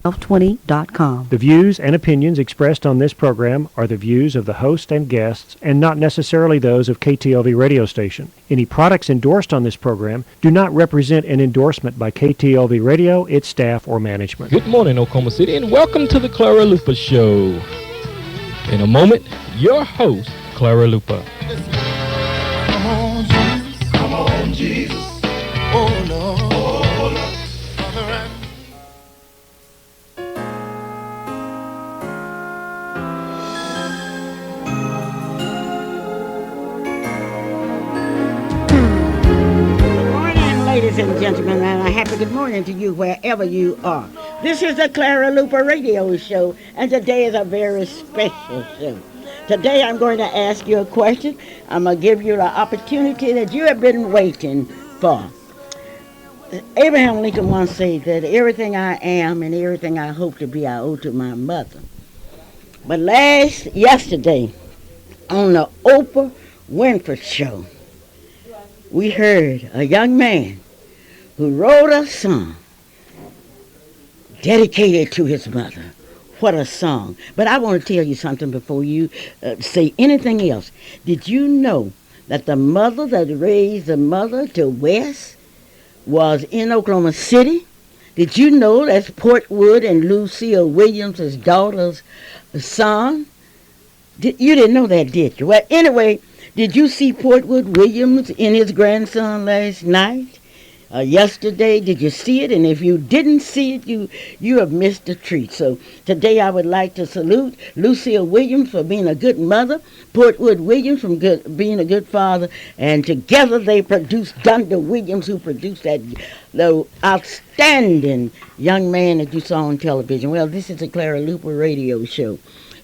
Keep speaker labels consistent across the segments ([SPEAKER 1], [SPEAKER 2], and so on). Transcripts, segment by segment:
[SPEAKER 1] 1220.com.
[SPEAKER 2] The views and opinions expressed on this program are the views of the host and guests and not necessarily those of KTLV radio station. Any products endorsed on this program do not represent an endorsement by KTLV radio, its staff, or management.
[SPEAKER 3] Good morning, Oklahoma City, and welcome to the Clara Luper Show. In a moment, your host, Clara Luper.
[SPEAKER 4] Come on, Jesus. Come on, Jesus. Oh, Lord. Oh, Lord. Father,
[SPEAKER 5] ladies and gentlemen, and a happy good morning to you wherever you are. This is the Clara Luper Radio Show, and today is a very special show. Today I'm going to ask you a question. I'm going to give you the opportunity that you have been waiting for. Abraham Lincoln once said that everything I am and everything I hope to be I owe to my mother. But yesterday, on the Oprah Winfrey Show, we heard a young man who wrote a song dedicated to his mother. What a song. But I want to tell you something before you say anything else. Did you know that the mother that raised the mother to West was in Oklahoma City? Did you know that's Portwood and Lucille Williams' daughter's son? You didn't know that, did you? Well, anyway, did you see Portwood Williams and his grandson last night? Yesterday, did you see it? And if you didn't see it, you have missed a treat. So today I would like to salute Lucille Williams for being a good mother, Portwood Williams for being a good father, and together they produced Dunder Williams, who produced the outstanding young man that you saw on television. Well, this is the Clara Luper Radio Show.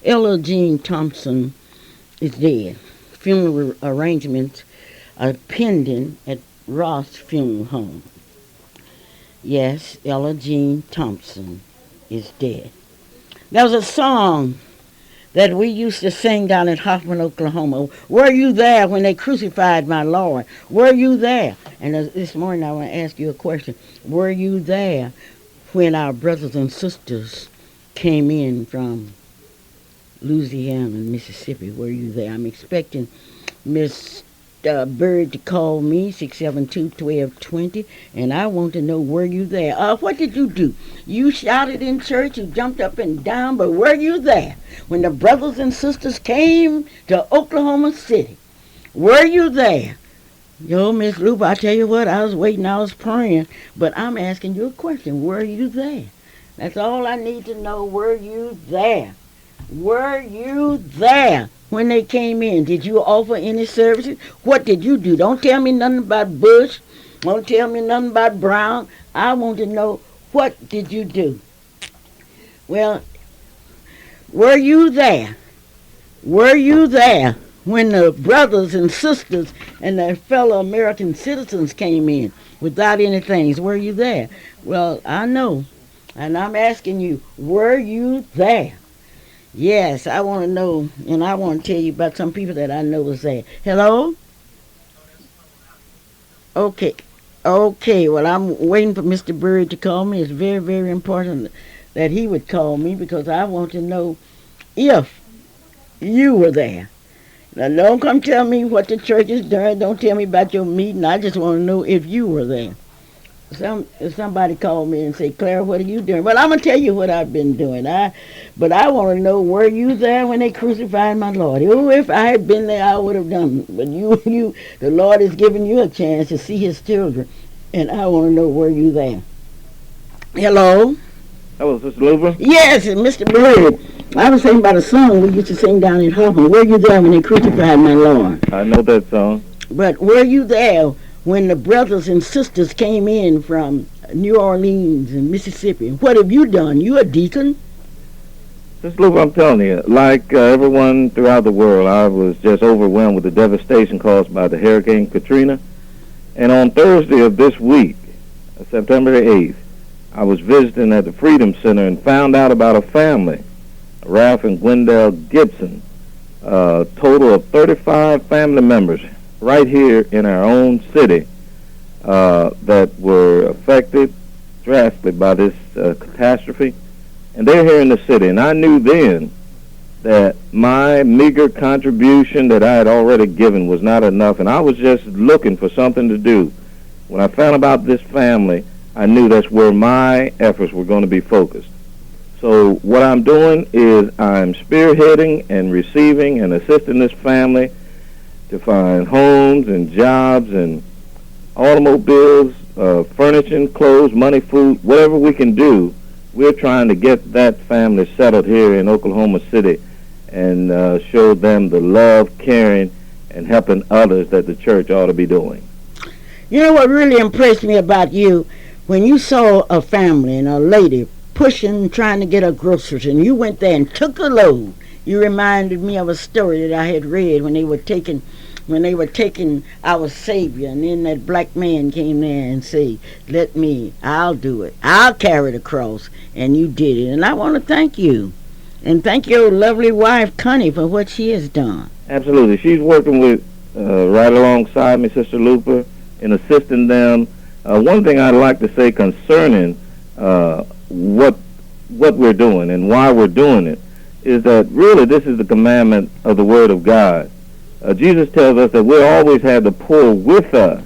[SPEAKER 5] Ella Jean Thompson is dead. Funeral arrangements are pending at Ross Funeral Home. Yes, Ella Jean Thompson is dead. There was a song that we used to sing down in Hoffman, Oklahoma. Were you there when they crucified my Lord? Were you there? And this morning I want to ask you a question. Were you there when our brothers and sisters came in from Louisiana and Mississippi? Were you there? I'm expecting Miss Bird to call me, 672-1220, and I want to know, were you there? What did you do? You shouted in church, you jumped up and down, but were you there when the brothers and sisters came to Oklahoma City? Were you there? Yo, Miss Luper, I tell you what, I was waiting, I was praying, but I'm asking you a question. Were you there? That's all I need to know. Were you there? Were you there when they came in? Did you offer any services? What did you do? Don't tell me nothing about Bush. Don't tell me nothing about Brown. I want to know, what did you do? Well, were you there? Were you there when the brothers and sisters and their fellow American citizens came in without any things? Were you there? Well, I know, and I'm asking you, were you there? Yes, I want to know, and I want to tell you about some people that I know was there. Hello? Okay, well, I'm waiting for Mr. Bird to call me. It's very, very important that he would call me because I want to know if you were there. Now, don't come tell me what the church is doing. Don't tell me about your meeting. I just want to know if you were there. If somebody called me and say, Clara, what are you doing? Well, I'm going to tell you what I've been doing. But I want to know, were you there when they crucified my Lord? Oh, if I had been there, I would have done it. But the Lord has given you a chance to see his children. And I want to know, were you there? Hello?
[SPEAKER 6] Hello, Sister Luper?
[SPEAKER 5] Yes, Mr. Bird. I was thinking about a song we used to sing down in Hoffman. Were you there when they crucified my Lord?
[SPEAKER 6] I know that song.
[SPEAKER 5] But were you there when the brothers and sisters came in from New Orleans and Mississippi? What have you done? You a deacon?
[SPEAKER 6] Just look, I'm telling you, like everyone throughout the world, I was just overwhelmed with the devastation caused by the Hurricane Katrina. And on Thursday of this week, September the 8th, I was visiting at the Freedom Center and found out about a family, Ralph and Gwendell Gibson, a total of 35 family members right here in our own city that were affected drastically by this catastrophe. and they're here in the city. And I knew then that my meager contribution that I had already given was not enough, and I was just looking for something to do. When I found about this family, I knew that's where my efforts were going to be focused. So what I'm doing is I'm spearheading and receiving and assisting this family to find homes and jobs and automobiles, furnishing, clothes, money, food, whatever we can do. We're trying to get that family settled here in Oklahoma City and show them the love, caring, and helping others that the church ought to be doing.
[SPEAKER 5] You know what really impressed me about you? When you saw a family and a lady pushing, trying to get her groceries, and you went there and took a load. You reminded me of a story that I had read when they were taking our Savior, and then that black man came there and said, I'll do it. I'll carry the cross. And you did it. And I want to thank you. And thank your lovely wife, Connie, for what she has done.
[SPEAKER 6] Absolutely. She's working with right alongside me, Sister Luper, in assisting them. One thing I'd like to say concerning what we're doing and why we're doing it is that really this is the commandment of the Word of God. Jesus tells us that we'll always have the poor with us,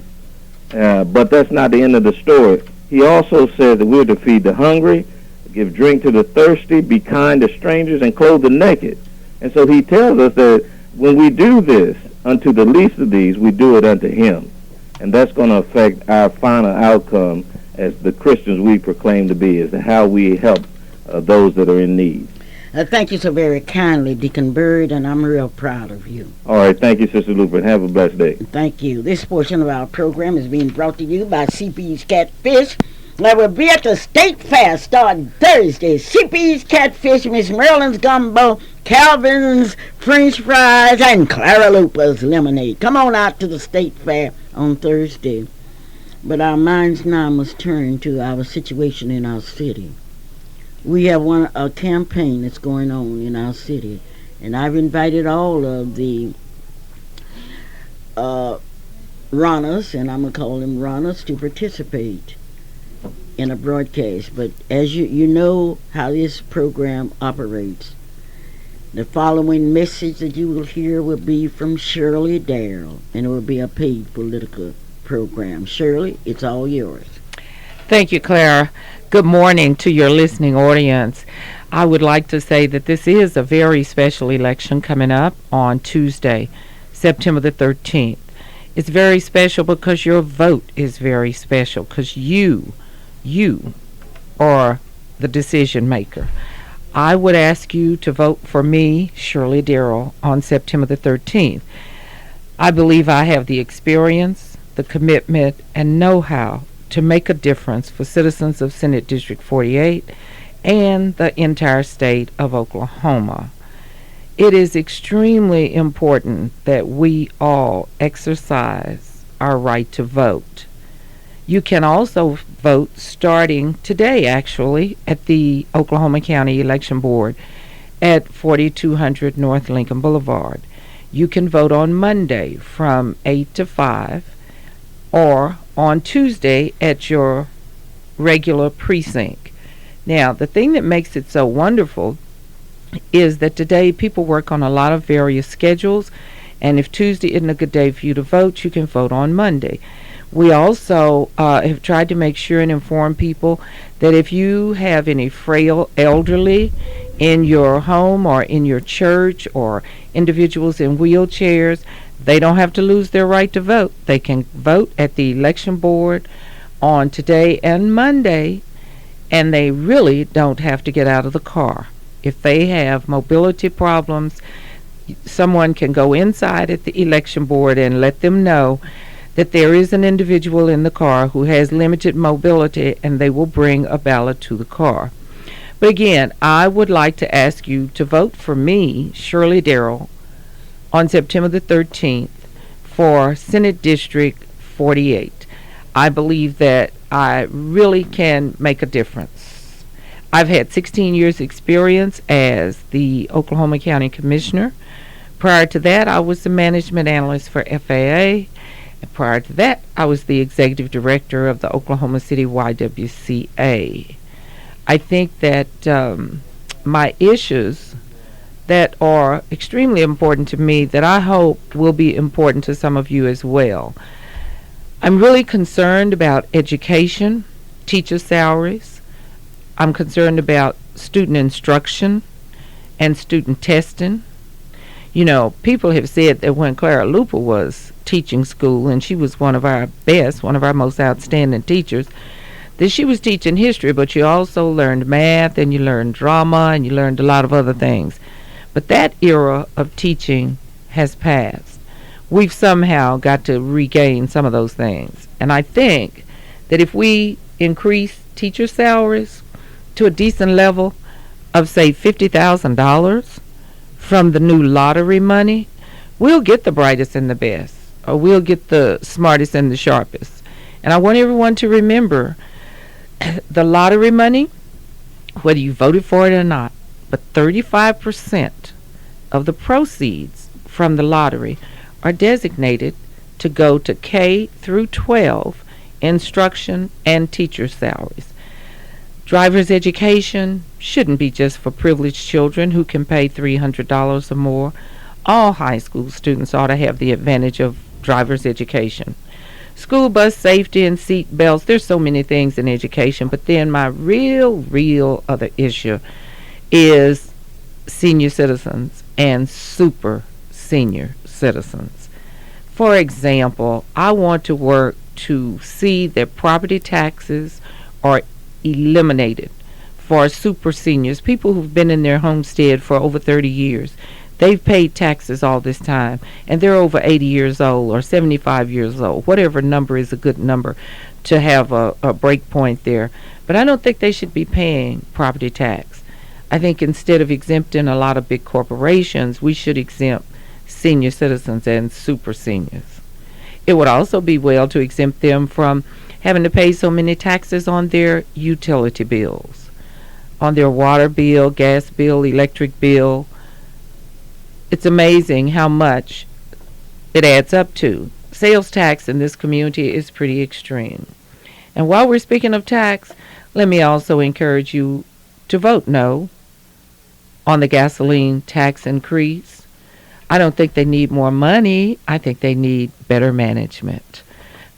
[SPEAKER 6] but that's not the end of the story. He also says that we're to feed the hungry, give drink to the thirsty, be kind to strangers, and clothe the naked. And so he tells us that when we do this unto the least of these, we do it unto him. And that's going to affect our final outcome as the Christians we proclaim to be, as to how we help those that are in need.
[SPEAKER 5] Thank you so very kindly, Deacon Bird, and I'm real proud of you.
[SPEAKER 6] All right, thank you, Sister Luper, and have a blessed day.
[SPEAKER 5] Thank you. This portion of our program is being brought to you by CP's Catfish. I will be at the State Fair starting Thursday. CP's Catfish, Miss Maryland's Gumbo, Calvin's French Fries, and Clara Luper's Lemonade. Come on out to the State Fair on Thursday. But our minds now must turn to our situation in our city. We have a campaign that's going on in our city, and I've invited all of the runners, and I'm going to call them runners, to participate in a broadcast. But as you know how this program operates, the following message that you will hear will be from Shirley Darrell, and it will be a paid political program. Shirley, it's all yours.
[SPEAKER 1] Thank you, Clara. Good morning to your listening audience. I would like to say that this is a very special election coming up on Tuesday, September the 13th. It's very special because your vote is very special, because you are the decision maker. I would ask you to vote for me, Shirley Darrell, on September the 13th. I believe I have the experience, the commitment, and know-how to make a difference for citizens of Senate District 48 and the entire state of Oklahoma. It is extremely important that we all exercise our right to vote. You can also vote starting today, actually, at the Oklahoma County Election Board at 4200 North Lincoln Boulevard. You can vote on Monday from 8 to 5 or on Tuesday at your regular precinct. Now, the thing that makes it so wonderful is that today people work on a lot of various schedules, and if Tuesday isn't a good day for you to vote, you can vote on Monday. We also have tried to make sure and inform people that if you have any frail elderly in your home or in your church or individuals in wheelchairs, they don't have to lose their right to vote. They can vote at the election board on today and Monday, and they really don't have to get out of the car. If they have mobility problems, someone can go inside at the election board and let them know that there is an individual in the car who has limited mobility, and they will bring a ballot to the car. But again, I would like to ask you to vote for me, Shirley Darrell, on September the 13th for Senate District 48. I believe that I really can make a difference. I've had 16 years experience as the Oklahoma County Commissioner. Prior to that, I was the management analyst for FAA. And prior to that, I was the executive director of the Oklahoma City YWCA. I think that my issues that are extremely important to me that I hope will be important to some of you as well. I'm really concerned about education, teacher salaries. I'm concerned about student instruction and student testing. You know, people have said that when Clara Luper was teaching school, and she was one of our best, one of our most outstanding teachers, that she was teaching history, but you also learned math and you learned drama and you learned a lot of other things. But that era of teaching has passed. We've somehow got to regain some of those things. And I think that if we increase teacher salaries to a decent level of, say, $50,000 from the new lottery money, we'll get the brightest and the best, or we'll get the smartest and the sharpest. And I want everyone to remember the lottery money, whether you voted for it or not, but 35% of the proceeds from the lottery are designated to go to K through 12 instruction and teacher salaries. Driver's education shouldn't be just for privileged children who can pay $300 or more. All high school students ought to have the advantage of driver's education. School bus safety and seat belts, there's so many things in education, but then my real other issue is senior citizens and super senior citizens. For example, I want to work to see that property taxes are eliminated for super seniors, people who've been in their homestead for over 30 years. They've paid taxes all this time, and they're over 80 years old or 75 years old. Whatever number is a good number to have a break point there. But I don't think they should be paying property tax. I think instead of exempting a lot of big corporations, we should exempt senior citizens and super seniors. It would also be well to exempt them from having to pay so many taxes on their utility bills, on their water bill, gas bill, electric bill. It's amazing how much it adds up to. Sales tax in this community is pretty extreme. And while we're speaking of tax, let me also encourage you to vote no on the gasoline tax increase. I don't think they need more money. I think they need better management.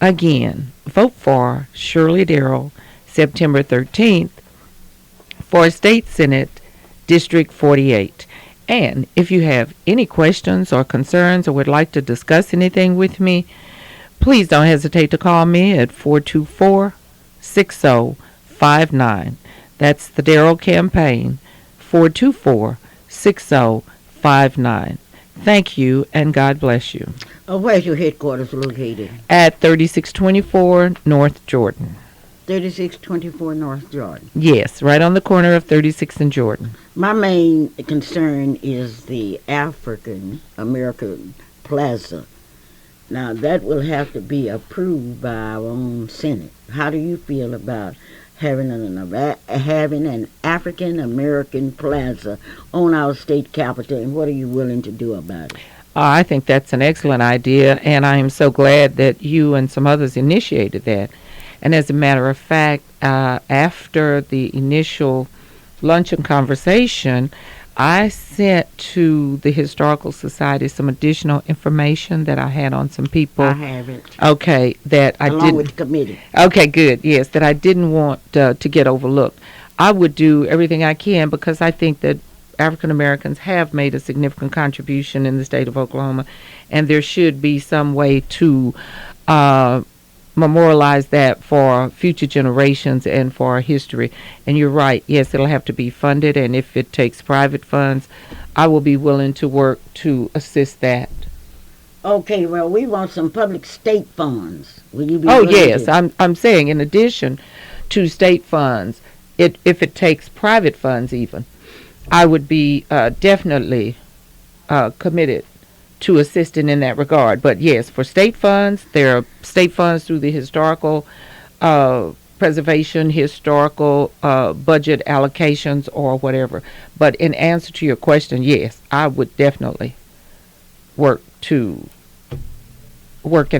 [SPEAKER 1] Again, vote for Shirley Darrell September 13th for State Senate District 48. And if you have any questions or concerns or would like to discuss anything with me, please don't hesitate to call me at 424-6059. That's the Darrell Campaign, 424-6059. Thank you, and God bless you.
[SPEAKER 5] Where's your headquarters located?
[SPEAKER 1] At 3624 North Jordan.
[SPEAKER 5] 3624 North Jordan.
[SPEAKER 1] Yes, right on the corner of 36 and Jordan.
[SPEAKER 5] My main concern is the African American Plaza. Now, that will have to be approved by our own Senate. How do you feel about having an African American Plaza on our state capitol, and what are you willing to do about it?
[SPEAKER 1] I think that's an excellent idea, and I am so glad that you and some others initiated that. And as a matter of fact, after the initial luncheon conversation, I sent to the Historical Society some additional information that I had on some people.
[SPEAKER 5] I have it.
[SPEAKER 1] Okay, that I didn't.
[SPEAKER 5] Along with the committee.
[SPEAKER 1] Okay, good. Yes, that I didn't want to get overlooked. I would do everything I can because I think that African Americans have made a significant contribution in the state of Oklahoma, and there should be some way to memorialize that for future generations and for our history. And you're right, yes, it'll have to be funded, and if it takes private funds, I will be willing to work to assist that.
[SPEAKER 5] Okay, well, we want some public state funds. Will you be
[SPEAKER 1] Oh,
[SPEAKER 5] willing
[SPEAKER 1] yes,
[SPEAKER 5] to?
[SPEAKER 1] I'm saying in addition to state funds, if it takes private funds even, I would be definitely committed to assisting in that regard. But yes, for state funds, there are state funds through the historical preservation, historical budget allocations or whatever. But in answer to your question, yes, I would definitely work in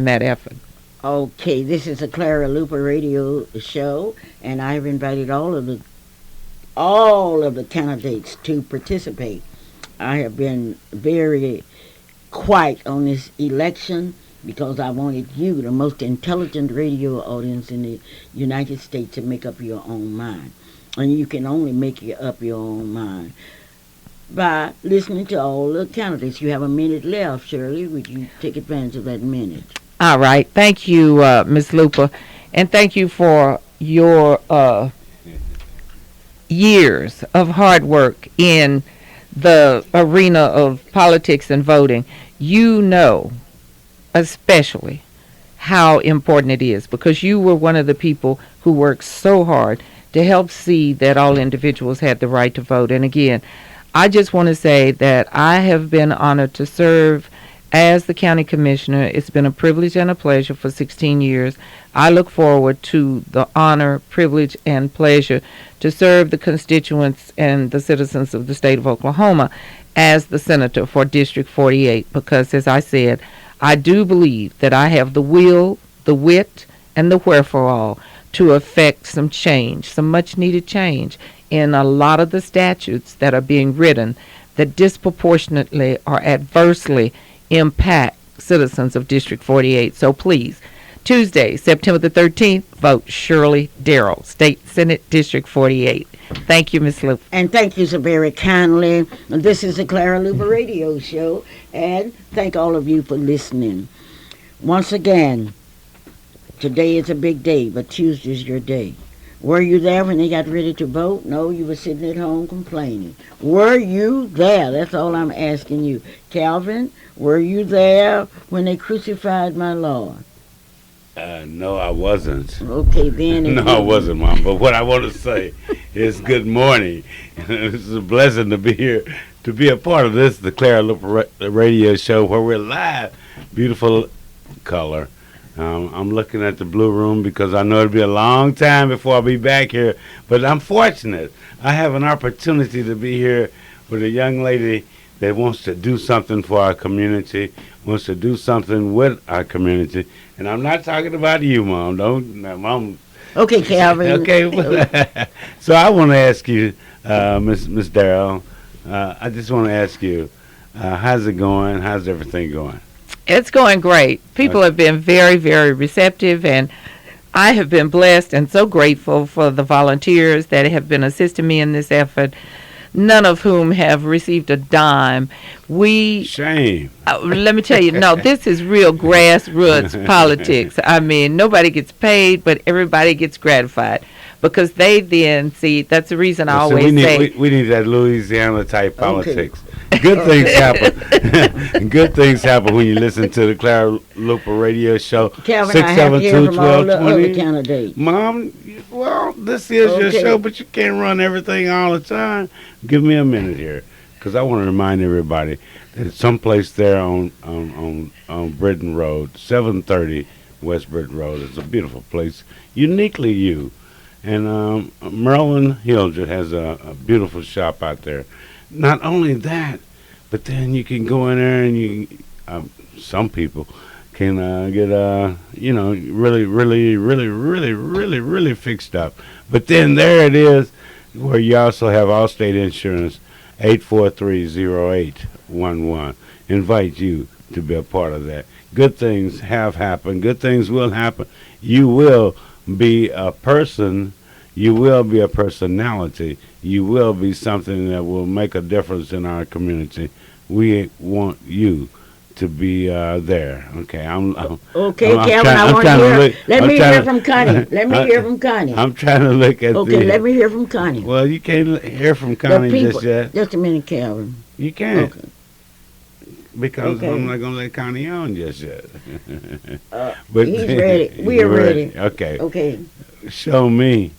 [SPEAKER 1] that effort.
[SPEAKER 5] Okay, this is a Clara Luper radio show, and I've invited all of the all of the candidates to participate. I have been very quiet on this election because I wanted you, the most intelligent radio audience in the United States, to make up your own mind. And you can only make up your own mind by listening to all the candidates. You have a minute left, Shirley. Would you take advantage of that minute?
[SPEAKER 1] All right. Thank you, Ms. Luper. And thank you for your years of hard work in the arena of politics and voting. You know especially how important it is, because you were one of the people who worked so hard to help see that all individuals had the right to vote. And again, I just want to say that I have been honored to serve as the county commissioner. It's been a privilege and a pleasure for 16 years. I look forward to the honor, privilege, and pleasure to serve the constituents and the citizens of the state of Oklahoma as the senator for District 48, because, as I said, I do believe that I have the will, the wit, and the wherewithal to effect some change, some much needed change in a lot of the statutes that are being written that disproportionately or adversely impact citizens of District 48. So please, Tuesday, September the 13th, vote Shirley Darrell, State Senate District 48. Thank you, Ms. Luper.
[SPEAKER 5] And thank you so very kindly. This is the Clara Luper Radio Show, and thank all of you for listening. Once again, today is a big day, but Tuesday's your day. Were you there when they got ready to vote? No, you were sitting at home complaining. Were you there? That's all I'm asking you. Calvin, were you there when they crucified my Lord?
[SPEAKER 7] No, I wasn't.
[SPEAKER 5] Okay, then.
[SPEAKER 7] No, I wasn't, Mom. But what I want to say is good morning. It's a blessing to be here, to be a part of this, the Clara Luper Radio Show, where we're live. Beautiful color. I'm looking at the blue room because I know it'll be a long time before I'll be back here. But I'm fortunate. I have an opportunity to be here with a young lady that wants to do something for our community, wants to do something with our community. And I'm not talking about you, Mom. Mom.
[SPEAKER 5] Okay, Calvin.
[SPEAKER 7] Okay. So I want to ask you, Miss Darrell, I just want to ask you, how's it going? How's everything going?
[SPEAKER 1] It's going great. People have been very, very receptive, and I have been blessed and so grateful for the volunteers that have been assisting me in this effort, none of whom have received a dime.
[SPEAKER 7] Shame.
[SPEAKER 1] Let me tell you, no, this is real grassroots politics. I mean, nobody gets paid, but everybody gets gratified, because they then see, that's the reason I always say.
[SPEAKER 7] We need that Louisiana type politics. Good things happen. Good things happen when you listen to the Clara Luper Radio Show.
[SPEAKER 5] Calvin, I have to hear from all the other candidates.
[SPEAKER 7] Mom, well, this is your show, but you can't run everything all the time. Give me a minute here, because I want to remind everybody that it's someplace there on Britain Road, 730 West Britain Road. It's a beautiful place, uniquely you. And Merlin Hilger has a beautiful shop out there. Not only that, but then you can go in there and you, some people can get, really fixed up. But then there it is, where you also have Allstate Insurance, 843-0811. Invite you to be a part of that. Good things have happened. Good things will happen. You will be a person. You will be a personality. You will be something that will make a difference in our community. We want you to be there. Okay,
[SPEAKER 5] Calvin, I want to hear. Let me hear from Connie. Let me hear from Connie.
[SPEAKER 7] I'm trying to look at.
[SPEAKER 5] Okay, let me hear from Connie.
[SPEAKER 7] Well, you can't hear from Connie just yet.
[SPEAKER 5] Just a minute, Calvin.
[SPEAKER 7] You can't.
[SPEAKER 5] Okay.
[SPEAKER 7] Because I'm not going to let Connie on just yet.
[SPEAKER 5] But he's ready. We are ready.
[SPEAKER 7] Okay.
[SPEAKER 5] Okay.
[SPEAKER 7] Show me.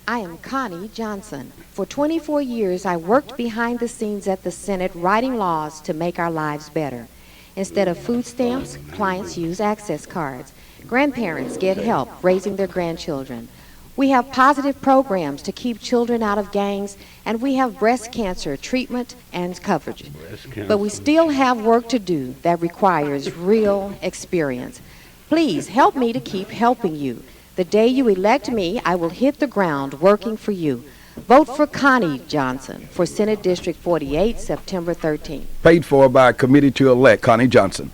[SPEAKER 8] I am Connie Johnson. For 24 years, I worked behind the scenes at the Senate writing laws to make our lives better. Instead of food stamps, clients use access cards. Grandparents get help raising their grandchildren. We have positive programs to keep children out of gangs, and we have breast cancer treatment and coverage. But we still have work to do that requires real experience. Please help me to keep helping you. The day you elect me, I will hit the ground working for you. Vote for Connie Johnson for Senate District 48, September 13th.
[SPEAKER 9] Paid for by a committee to elect Connie Johnson.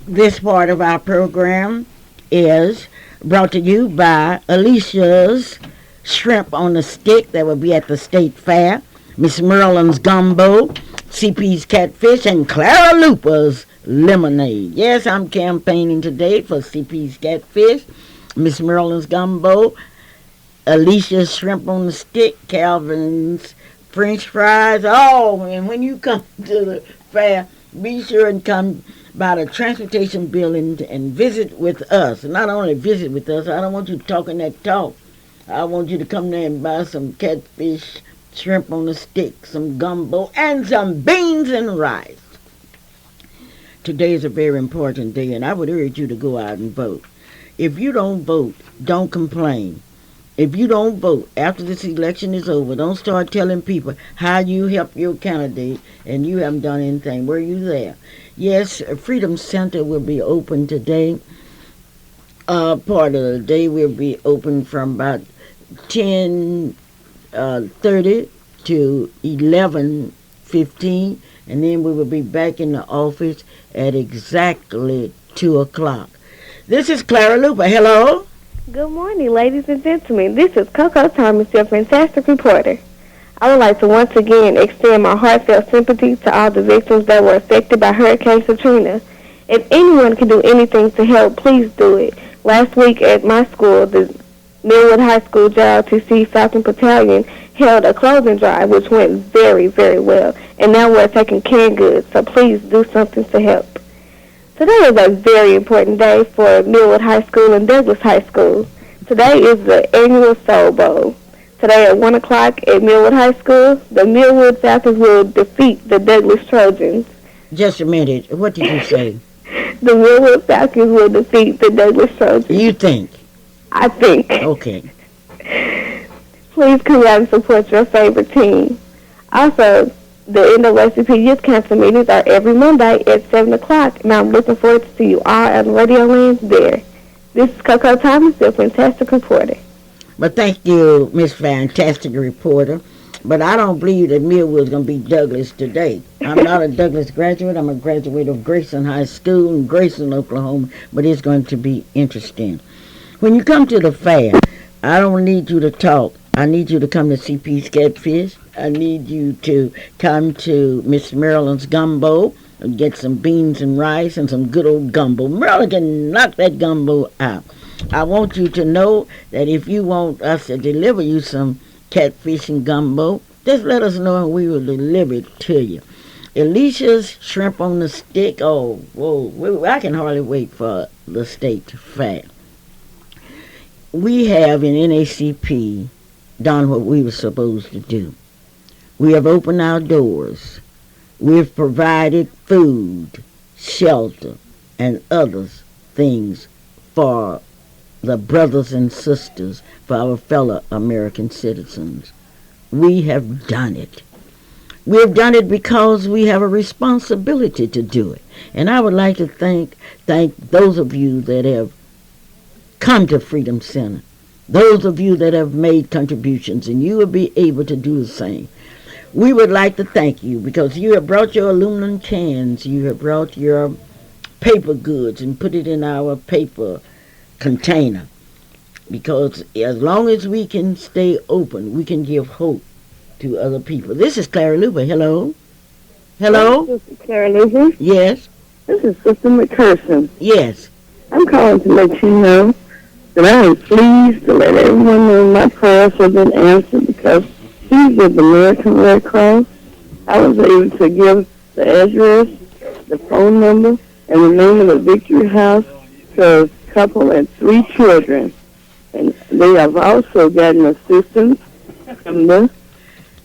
[SPEAKER 5] This part of our program is brought to you by Alicia's Shrimp on the Stick that will be at the State Fair, Miss Merlin's Gumbo, CP's Catfish, and Clara Luper's Lemonade. Yes, I'm campaigning today for CP's Catfish, Miss Merlin's Gumbo, Alicia's Shrimp on the Stick, Calvin's French fries. Oh, and when you come to the fair, be sure and come by the transportation building and visit with us. Not only visit with us, I don't want you talking that talk. I want you to come there and buy some catfish, shrimp on the stick, some gumbo, and some beans and rice. Today is a very important day, and I would urge you to go out and vote. If you don't vote, don't complain. If you don't vote after this election is over, don't start telling people how you helped your candidate and you haven't done anything. Were you there? Yes, Freedom Center will be open today. Part of the day will be open from about 10:30 to 11:15, and then we will be back in the office at exactly 2 o'clock. This is Clara Luper. Hello.
[SPEAKER 10] Good morning, ladies and gentlemen. This is Coco Thomas, your fantastic reporter. I would like to once again extend my heartfelt sympathy to all the victims that were affected by Hurricane Katrina. If anyone can do anything to help, please do it. Last week at my school, the Millwood High School JRTC Falcon Battalion held a clothing drive, which went very, very well. And now we're taking canned goods, so please do something to help. Today is a very important day for Millwood High School and Douglas High School. Today is the annual Soul Bowl. Today at 1 o'clock at Millwood High School, the Millwood Falcons will defeat the Douglas Trojans.
[SPEAKER 5] Just a minute. What did you say?
[SPEAKER 10] The Millwood Falcons will defeat the Douglas Trojans.
[SPEAKER 5] You think?
[SPEAKER 10] I think.
[SPEAKER 5] Okay.
[SPEAKER 10] Please come out and support your favorite team. Also, the NAACP Youth Council meetings are every Monday at 7 o'clock, and I'm looking forward to see you all at Radio Land there. This is Coco Thomas, your fantastic reporter.
[SPEAKER 5] But thank you, Miss Fantastic Reporter. But I don't believe that Millwood's going to beat Douglas today. I'm not a Douglas graduate. I'm a graduate of Grayson High School in Grayson, Oklahoma. But it's going to be interesting. When you come to the fair, I don't need you to talk. I need you to come to CP's Catfish. I need you to come to Miss Marilyn's Gumbo and get some beans and rice and some good old gumbo. Marilyn can knock that gumbo out. I want you to know that if you want us to deliver you some catfish and gumbo, just let us know and we will deliver it to you. Alicia's Shrimp on the Stick. Oh, whoa, I can hardly wait for the state fair. We have in NAACP done what we were supposed to do. We have opened our doors. We've provided food, shelter, and other things for the brothers and sisters, for our fellow American citizens. We have done it. We have done it because we have a responsibility to do it. And I would like to thank those of you that have come to Freedom Center, those of you that have made contributions, and you will be able to do the same. We would like to thank you because you have brought your aluminum cans, you have brought your paper goods and put it in our paper container. Because as long as we can stay open, we can give hope to other people. This is Clara Luper. Hello? Hello?
[SPEAKER 10] This is Clara Luper.
[SPEAKER 5] Yes?
[SPEAKER 10] This is Sister McPherson.
[SPEAKER 5] Yes.
[SPEAKER 10] I'm calling to let you know that I am pleased to let everyone know my prayers have been answered because he's with the American Red Cross. I was able to give the address, the phone number, and the name of the Victory House to a couple and 3 children. And they have also gotten assistance from the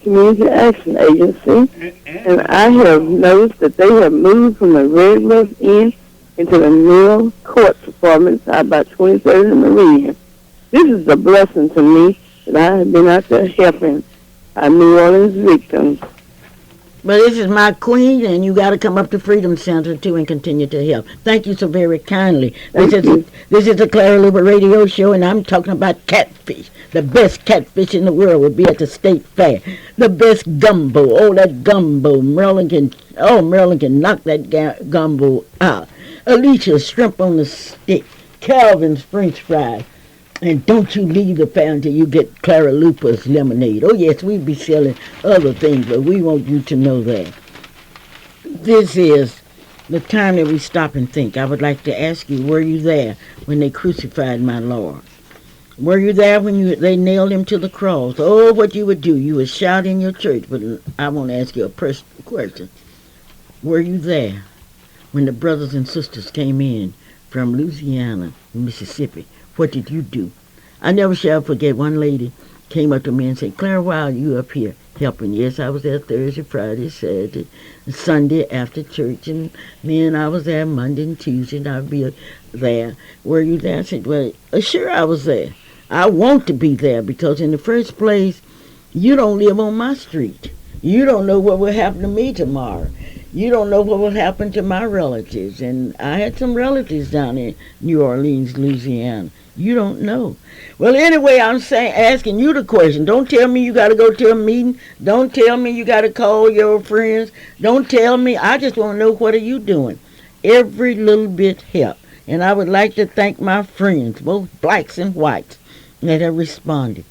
[SPEAKER 10] Community Action Agency. And I have noticed that they have moved from the Red West Inn into the Mill Court Performance out by 23rd and Meridian. This is a blessing to me that I have been out there helping our New Orleans victims.
[SPEAKER 5] But this is my queen, and you got to come up to Freedom Center too and continue to help. Thank you so very kindly. This is the Clara Luper Radio Show, and I'm talking about catfish. The best catfish in the world would be at the State Fair. The best gumbo. Oh, that gumbo. Maryland can knock that gumbo out. Alicia's shrimp on the stick. Calvin's French fries. And don't you leave the fair until you get Clara Luper's lemonade. Oh, yes, we'd be selling other things, but we want you to know that. This is the time that we stop and think. I would like to ask you, were you there when they crucified my Lord? Were you there when they nailed him to the cross? Oh, what you would do. You would shout in your church. But I want to ask you a personal question. Were you there when the brothers and sisters came in from Louisiana, Mississippi? What did you do? I never shall forget one lady came up to me and said, Clara, why are you up here helping? Yes, I was there Thursday, Friday, Saturday, Sunday after church, and then I was there Monday and Tuesday, and I'd be there. Were you there? I said, well, sure I was there. I want to be there because in the first place, you don't live on my street. You don't know what will happen to me tomorrow. You don't know what will happen to my relatives. And I had some relatives down in New Orleans, Louisiana. You don't know. Well, anyway, I'm asking you the question. Don't tell me you got to go to a meeting. Don't tell me you got to call your friends. Don't tell me. I just want to know, what are you doing? Every little bit helps. And I would like to thank my friends, both blacks and whites, that have responded.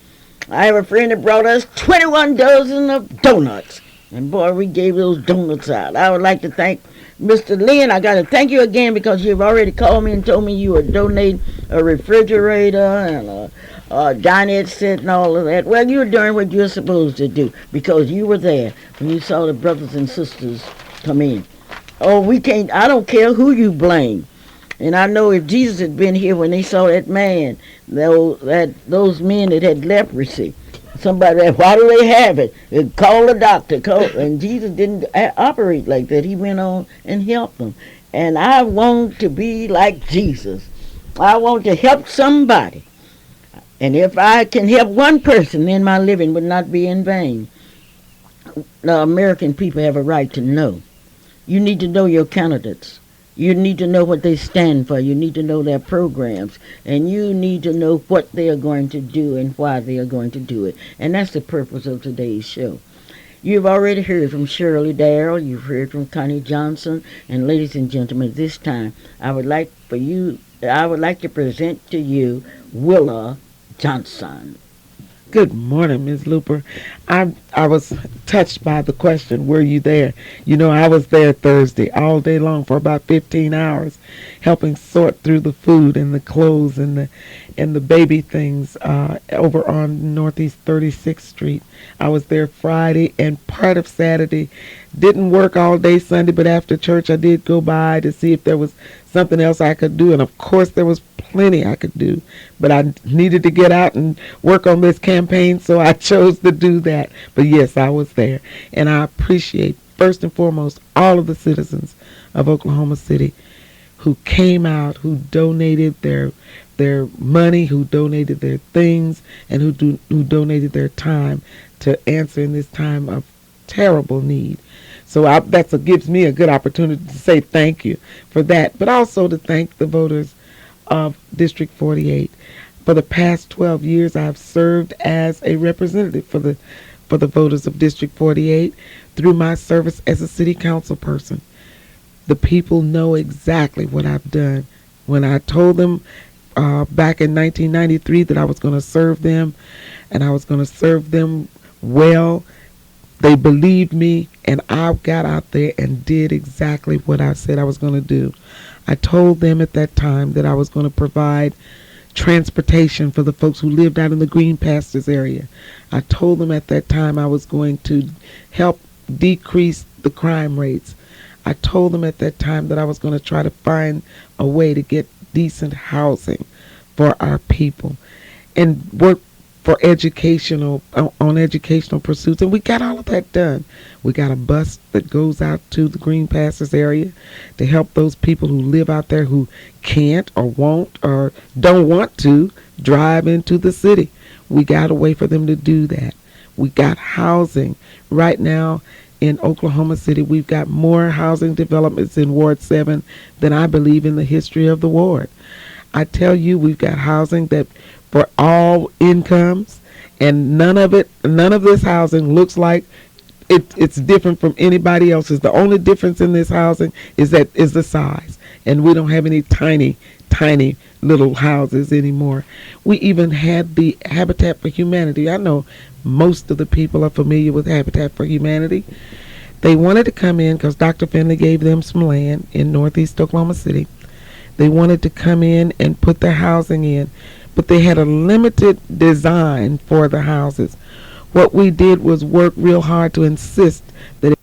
[SPEAKER 5] I have a friend that brought us 21 dozen of donuts. And boy, we gave those donuts out. I would like to thank Mr. Lynn. I got to thank you again because you've already called me and told me you would donate a refrigerator and a dinette set and all of that. Well, you're doing what you're supposed to do because you were there when you saw the brothers and sisters come in. Oh, I don't care who you blame. And I know if Jesus had been here when they saw that man, those men that had leprosy, somebody said, why do they have it? Call the doctor. And Jesus didn't operate like that. He went on and helped them. And I want to be like Jesus. I want to help somebody. And if I can help one person, then my living would not be in vain. The American people have a right to know. You need to know your candidates. You need to know what they stand for. You need to know their programs. And you need to know what they are going to do and why they are going to do it. And that's the purpose of today's show. You've already heard from Shirley Darrell. You've heard from Connie Johnson. And ladies and gentlemen, this time I would like to present to you Willa Johnson.
[SPEAKER 11] Good morning, Ms. Luper. I was touched by the question, were you there? You know, I was there Thursday all day long for about 15 hours, helping sort through the food and the clothes and the baby things over on Northeast 36th Street. I was there Friday and part of Saturday. Didn't work all day Sunday, but after church I did go by to see if there was something else I could do. And of course there was plenty I could do. But I needed to get out and work on this campaign, so I chose to do that. But yes, I was there. And I appreciate, first and foremost, all of the citizens of Oklahoma City who came out, who donated their money, who donated their things, and who donated their time to answer in this time of terrible need. So that gives me a good opportunity to say thank you for that, but also to thank the voters of District 48. For the past 12 years, I've served as a representative for the voters of District 48 through my service as a city council person. The people know exactly what I've done. When I told them back in 1993 that I was going to serve them, and I was going to serve them well, they believed me, and I got out there and did exactly what I said I was going to do. I told them at that time that I was going to provide transportation for the folks who lived out in the Green Pastures area. I told them at that time I was going to help decrease the crime rates. I told them at that time that I was going to try to find a way to get decent housing for our people and work for educational pursuits, and we got all of that done. We got a bus that goes out to the Green Pastures area to help those people who live out there who can't or won't or don't want to drive into the city. We got a way for them to do that. We got housing. Right now in Oklahoma City, we've got more housing developments in Ward 7 than I believe in the history of the ward. I tell you, we've got housing that for all incomes, and none of this housing looks like it's different from anybody else's. The only difference in this housing is the size, and we don't have any tiny little houses anymore. We even had the Habitat for Humanity. I know most of the people are familiar with Habitat for Humanity. They wanted to come in because Dr. Finley gave them some land in northeast Oklahoma City. They wanted to come in and put their housing in, but they had a limited design for the houses. What we did was work real hard to insist that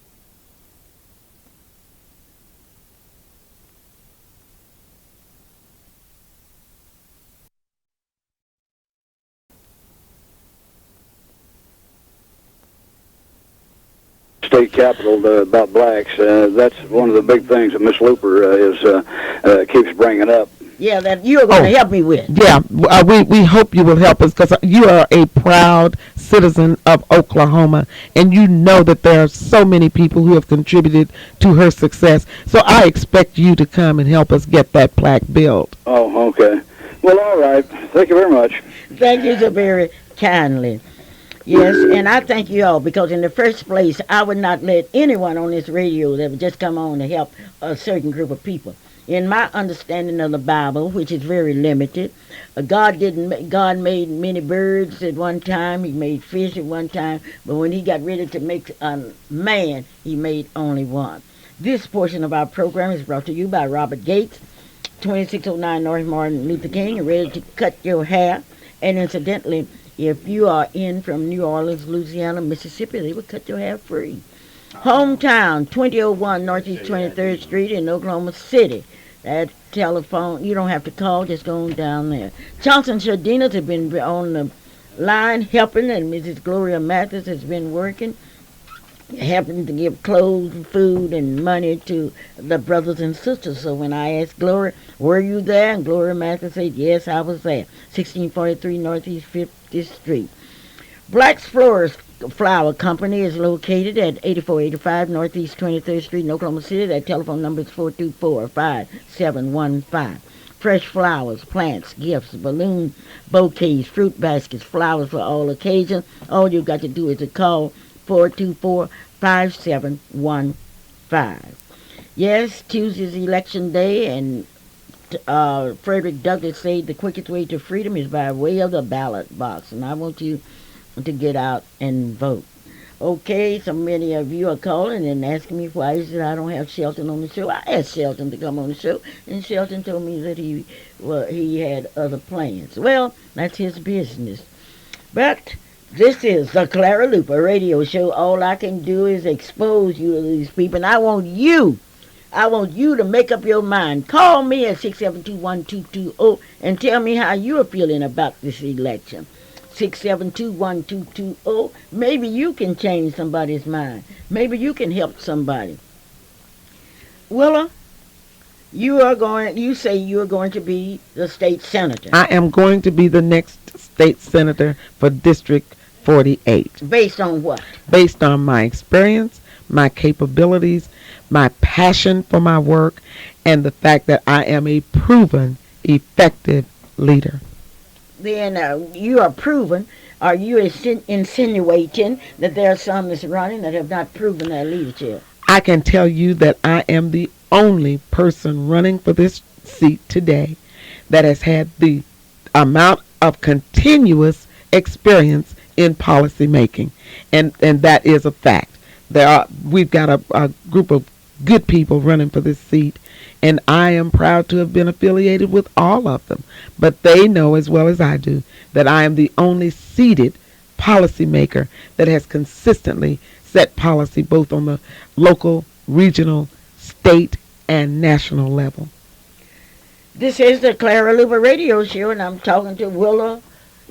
[SPEAKER 12] state capitol about blacks. That's one of the big things that Miss Luper keeps bringing up.
[SPEAKER 5] Yeah, that you're going to help me with.
[SPEAKER 11] Yeah, we hope you will help us because you are a proud citizen of Oklahoma, and you know that there are so many people who have contributed to her success. So I expect you to come and help us get that plaque built.
[SPEAKER 12] Oh, okay. Well, all right. Thank you very much.
[SPEAKER 5] Thank you so very kindly. Yes, and I thank you all because in the first place, I would not let anyone on this radio that would just come on to help a certain group of people. In my understanding of the Bible, which is very limited, God made many birds at one time. He made fish at one time. But when he got ready to make a man, he made only one. This portion of our program is brought to you by Robert Gates, 2609 North Martin Luther King, and ready to cut your hair. And incidentally, if you are in from New Orleans, Louisiana, Mississippi, they will cut your hair free. Hometown, 2001 Northeast 23rd Street in Oklahoma City. That telephone, you don't have to call, just go on down there. Johnson Sardinas have been on the line helping, and Mrs. Gloria Mathis has been working, helping to give clothes, food, and money to the brothers and sisters. So when I asked Gloria, were you there? And Gloria Mathis said, yes, I was there. 1643 Northeast 50th Street. Black's Flower Company is located at 8485 Northeast 23rd Street in Oklahoma City. That telephone number is 424-5715. Fresh flowers, plants, gifts, balloon bouquets, fruit baskets, flowers for all occasions. All you've got to do is to call 424-5715. Yes, Tuesday's election day, and Frederick Douglass said the quickest way to freedom is by way of the ballot box. And I want you to get out and vote. Okay, so many of you are calling and asking me why is it I don't have Shelton on the show. I asked Shelton to come on the show, and Shelton told me that he had other plans. Well, that's his business. But this is the Clara Luper radio show. All I can do is expose you to these people, and I want you to make up your mind. Call me at 672-1220 and tell me how you're feeling about this election. 672-1220. Maybe you can change somebody's mind. Maybe you can help somebody. Willa, you say you're going to be the state senator.
[SPEAKER 11] I am going to be the next state senator for District 48.
[SPEAKER 5] Based on what?
[SPEAKER 11] Based on my experience, my capabilities, my passion for my work, and the fact that I am a proven, effective leader.
[SPEAKER 5] Then you are proven. Are you insinuating that there are some that's running that have not proven their leadership?
[SPEAKER 11] I can tell you that I am the only person running for this seat today that has had the amount of continuous experience in policy making, and that is a fact. We've got a group of good people running for this seat, and I am proud to have been affiliated with all of them. But they know as well as I do that I am the only seated policymaker that has consistently set policy both on the local, regional, state, and national level.
[SPEAKER 5] This is the Clara Luper radio show, and I'm talking to Willa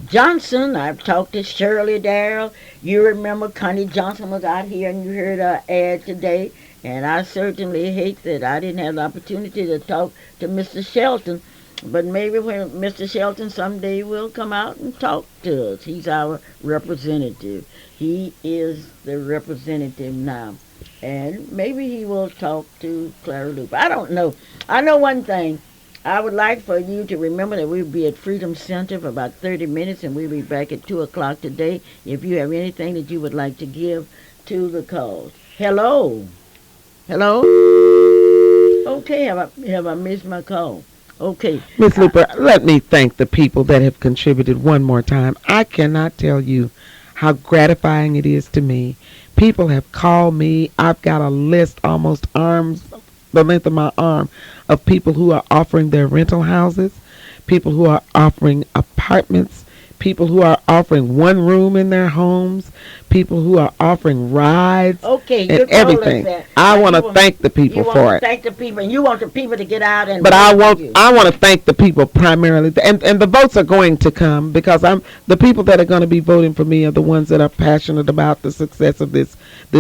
[SPEAKER 5] Johnson. I've talked to Shirley Darrell. You remember Connie Johnson was out here, and you heard her ad today. And I certainly hate that I didn't have the opportunity to talk to Mr. Shelton. But maybe when Mr. Shelton someday will come out and talk to us. He's our representative. He is the representative now. and maybe he will talk to Clara Luper. I don't know. I know one thing. I would like for you to remember that we'll be at Freedom Center for about 30 minutes, and we'll be back at 2 o'clock today. If you have anything that you would like to give to the cause. Hello? Hello? Okay, have I missed my call? Okay.
[SPEAKER 11] Miss Luper, let me thank the people that have contributed one more time. I cannot tell you how gratifying it is to me. People have called me. I've got a list almost the length of my arm of people who are offering their rental houses, people who are offering apartments, people who are offering one room in their homes, people who are offering rides, and everything. I want to thank the people for it.
[SPEAKER 5] You want to thank the people, and you want the people to get out and.
[SPEAKER 11] But I want to thank the people primarily, and the votes are going to come because the people that are going to be voting for me are the ones that are passionate about the success of this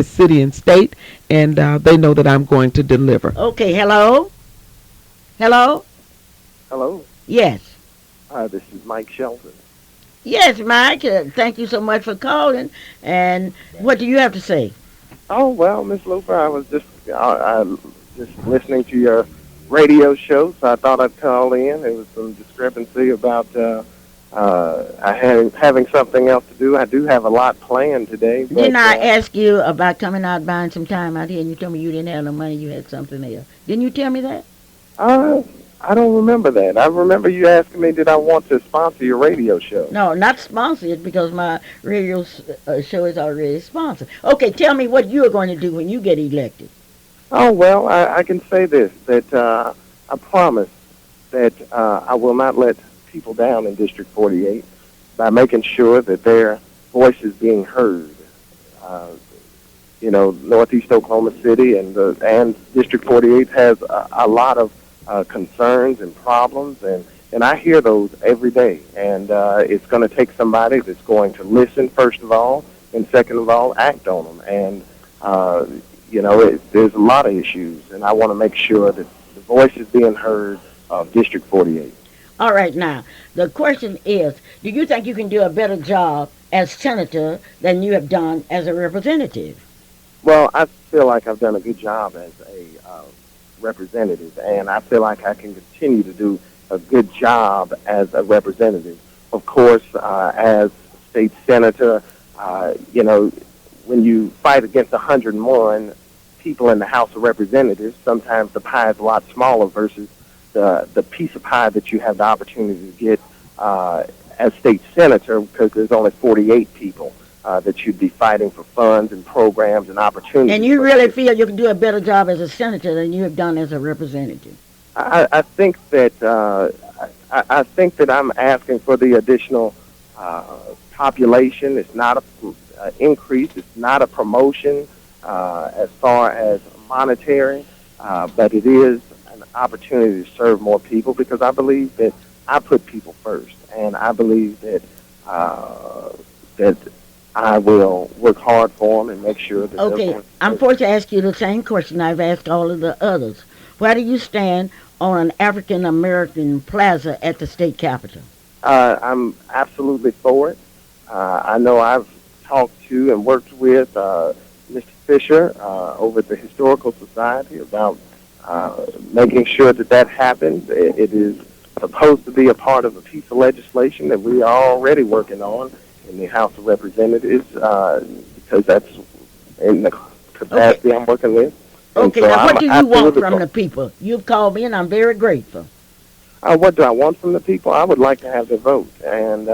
[SPEAKER 11] city and state, and they know that I'm going to deliver.
[SPEAKER 5] Okay, hello. Hello.
[SPEAKER 13] Hello.
[SPEAKER 5] Yes.
[SPEAKER 13] This is Mike Shelton.
[SPEAKER 5] Yes, Mike. Thank you so much for calling. And what do you have to say?
[SPEAKER 13] Oh well, Miss Luper, I was just listening to your radio show, so I thought I'd call in. There was some discrepancy about having something else to do. I do have a lot planned today. But,
[SPEAKER 5] didn't I ask you about coming out buying some time out here, and you told me you didn't have no money, you had something else? Didn't you tell me that?
[SPEAKER 13] I don't remember that. I remember you asking me, did I want to sponsor your radio show?
[SPEAKER 5] No, not sponsor it because my radio show is already sponsored. Okay, tell me what you are going to do when you get elected.
[SPEAKER 13] Oh, well, I can say this, that I promise that I will not let people down in District 48 by making sure that their voice is being heard. Northeast Oklahoma City and District 48 has a lot of concerns and problems, and I hear those every day. And it's going to take somebody that's going to listen, first of all, and second of all, act on them. And, there's a lot of issues, and I want to make sure that the voice is being heard of District 48.
[SPEAKER 5] All right, now, the question is, do you think you can do a better job as senator than you have done as a representative?
[SPEAKER 13] Well, I feel like I've done a good job as a representative, and I feel like I can continue to do a good job as a representative. Of course, as state senator, when you fight against 101 people in the House of Representatives, sometimes the pie is a lot smaller versus the piece of pie that you have the opportunity to get as state senator, because there's only 48 people that you'd be fighting for funds and programs and opportunities.
[SPEAKER 5] And you really feel you can do a better job as a senator than you have done as a representative?
[SPEAKER 13] I think that I'm asking for the additional population. It's not an increase. It's not a promotion as far as monetary, but it is an opportunity to serve more people, because I believe that I put people first, and I believe that that I will work hard for them and make sure that.
[SPEAKER 5] Okay, I'm forced to ask you the same question I've asked all of the others. Where do you stand on an African American plaza at the state capitol?
[SPEAKER 13] I'm absolutely for it. I know I've talked to and worked with Mr. Fisher over at the Historical Society about making sure that happens. It is supposed to be a part of a piece of legislation that we are already working on in the House of Representatives, because that's in the capacity I'm working with.
[SPEAKER 5] Okay, now what do you want from the people? You've called me, and I'm very grateful.
[SPEAKER 13] What do I want from the people? I would like to have their vote, and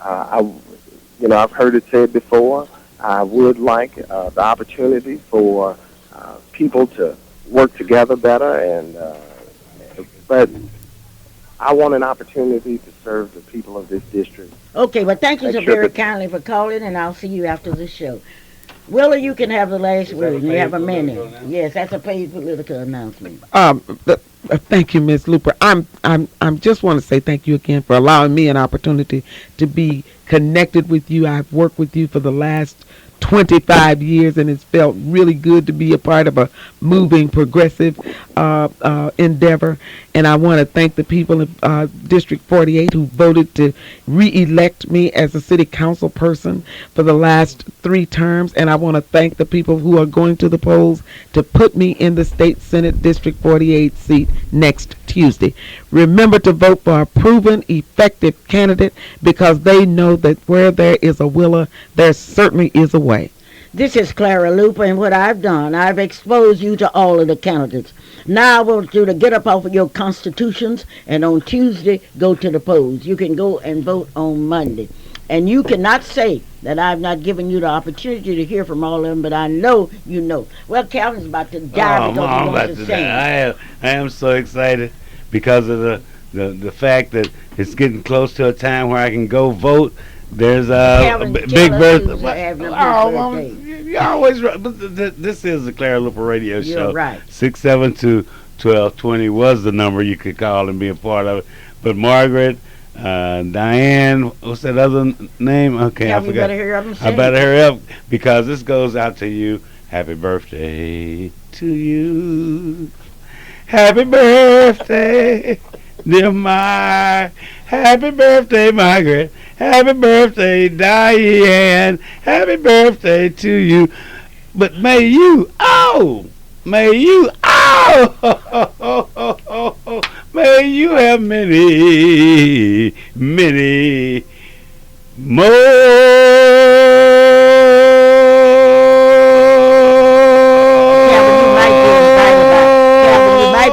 [SPEAKER 13] I've heard it said before. I would like the opportunity for people to work together better, but I want an opportunity to serve the people of this district.
[SPEAKER 5] Okay, well, thank you so very kindly for calling, and I'll see you after the show. Willie, you can have the last word. You have a minute. Yes, that's a paid political announcement.
[SPEAKER 11] Thank you, Ms. Luper. I'm just want to say thank you again for allowing me an opportunity to be connected with you. I've worked with you for the last 25 years, and it's felt really good to be a part of a moving, progressive endeavor. And I want to thank the people of District 48 who voted to re-elect me as a city council person for the last 3 terms. And I want to thank the people who are going to the polls to put me in the State Senate District 48 seat next Tuesday. Remember to vote for a proven, effective candidate, because they know that where there is a willer, there certainly is a way.
[SPEAKER 5] This is Clara Luper, and what I've done, I've exposed you to all of the candidates. Now I want you to get up off of your constitutions, and on Tuesday, go to the polls. You can go and vote on Monday. And you cannot say that I've not given you the opportunity to hear from all of them, but I know you know. Well, Calvin's about to die because he wants to sing.
[SPEAKER 7] I am so excited because of the fact that it's getting close to a time where I can go vote. There's a big birthday. You always right. But this is the Clara Luper Radio Show.
[SPEAKER 5] You're right.
[SPEAKER 7] 672-1220 was the number you could call and be a part of it. But Margaret, Diane, what's that other name? Okay, I forgot. I better hurry up because this goes out to you. Happy birthday to you. Happy birthday, dear my. Happy birthday, Margaret. Happy birthday, Diane. Happy birthday to you. But may you may you have many, many more.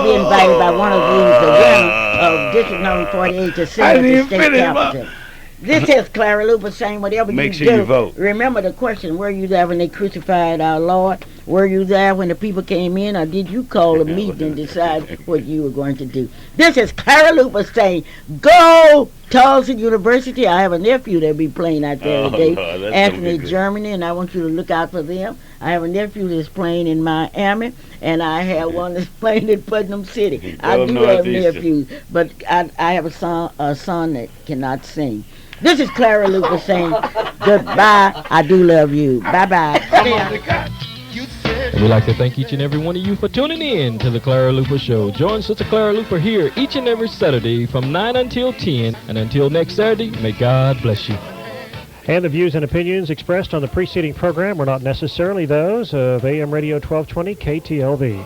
[SPEAKER 5] Invited by one of these, the winner of District Number 48 to sing at the state capitol. This is Clara Luper saying whatever
[SPEAKER 7] Make
[SPEAKER 5] you
[SPEAKER 7] sure
[SPEAKER 5] do.
[SPEAKER 7] You vote.
[SPEAKER 5] Remember the question, were you there when they crucified our Lord? Were you there when the people came in, or did you call a meeting and decide what you were going to do? This is Clara Luper saying, go Tulsa University. I have a nephew that'll be playing out there today, Anthony, Germany, and I want you to look out for them. I have a nephew that's playing in Miami, and I have one that's playing in Putnam City. I do have nephews, but I have a son that cannot sing. This is Clara Luper saying goodbye. I do love you. Bye-bye.
[SPEAKER 3] And we'd like to thank each and every one of you for tuning in to the Clara Luper Show. Join Sister Clara Luper here each and every Saturday from 9 until 10. And until next Saturday, may God bless you.
[SPEAKER 2] And the views and opinions expressed on the preceding program were not necessarily those of AM Radio 1220 KTLV.